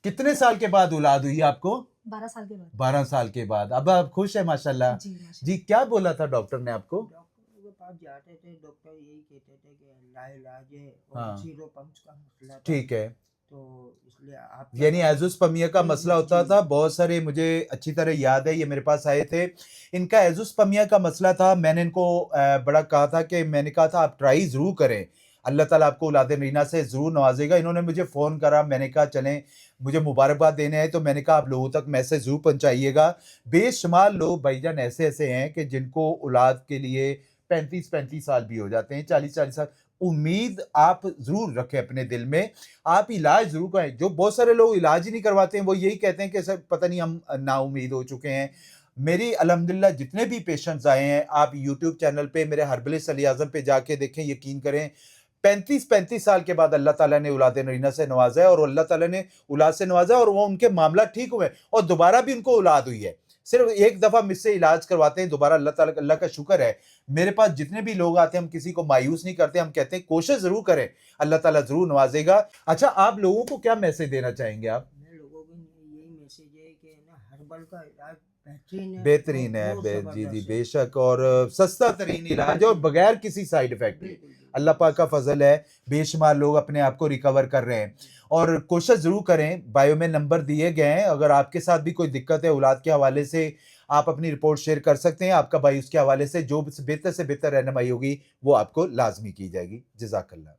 کتنے سال کے بعد اولاد ہوئی آپ کو؟ 12 سال کے بعد. 12 سال کے بعد. اب آپ خوش ہیں ماشاءاللہ؟ جی کیا بولا تھا ڈاکٹر نے آپ کو؟ ڈاکٹر کے پاس جاتے تھے، ڈاکٹر یہی کہتے تھے کہ لا علاج ہے اور زیرو پمپس کا مسئلہ تھا. ٹھیک ہے. تو اس لیے آپ یعنی ایزوسپرمیا کا مسئلہ ہوتا تھا. بہت سارے مجھے اچھی طرح یاد ہے، یہ میرے پاس آئے تھے، ان کا ایزوسپرمیا کا مسئلہ تھا. میں نے ان کو بڑا کہا تھا کہ میں نے کہا تھا آپ ٹرائی ضرور کریں، اللہ تعالیٰ آپ کو اولاد نرینہ سے ضرور نوازے گا. انہوں نے مجھے فون کرا، میں نے کہا چلیں مجھے مبارکباد دینے ہیں، تو میں نے کہا آپ لوگوں تک میسج ضرور پہنچائیے گا. بے شمار لوگ بھائی جان ایسے ہیں کہ جن کو اولاد کے لیے 35 سال بھی ہو جاتے ہیں، 40 سال. امید آپ ضرور رکھیں اپنے دل میں، آپ علاج ضرور کریں. جو بہت سارے لوگ علاج ہی نہیں کرواتے ہیں، وہ یہی کہتے ہیں کہ سر پتہ نہیں ہم نا امید ہو چکے ہیں. میری الحمدللہ جتنے بھی پیشنٹس آئے ہیں، آپ یوٹیوب چینل پہ میرے ہربلسٹ علی اعظم پہ جا کے دیکھیں، یقین کریں 35 سال کے بعد اللہ تعالیٰ نے اولاد نرینہ سے نوازا ہے، اور اللہ تعالیٰ نے اولاد سے نوازا ہے، اور وہ ان کے معاملہ ٹھیک ہوئے اور دوبارہ بھی ان کو اولاد ہوئی ہے. صرف ایک دفعہ مجھ سے علاج کرواتے ہیں دوبارہ، اللہ تعالیٰ اللہ کا شکر ہے. میرے پاس جتنے بھی لوگ آتے ہیں ہم کسی کو مایوس نہیں کرتے، ہم کہتے ہیں کوشش ضرور کریں، اللہ تعالیٰ ضرور نوازے گا. اچھا آپ لوگوں کو کیا میسج دینا چاہیں گے؟ آپ میں لوگوں کو یہی میسج ہے کہ نا ہربل کا علاج بہترین ہے. جی بے شک، اور سستا ترین علاج اور بغیر کسی سائیڈ افیکٹ کے. اللہ پاک کا فضل ہے، بے شمار لوگ اپنے آپ کو ریکور کر رہے ہیں. اور کوشش ضرور کریں، بائیو میں نمبر دیے گئے ہیں، اگر آپ کے ساتھ بھی کوئی دقت ہے اولاد کے حوالے سے آپ اپنی رپورٹ شیئر کر سکتے ہیں. آپ کا بھائی اس کے حوالے سے جو بہتر سے بہتر رہنمائی ہوگی وہ آپ کو لازمی کی جائے گی. جزاک اللہ.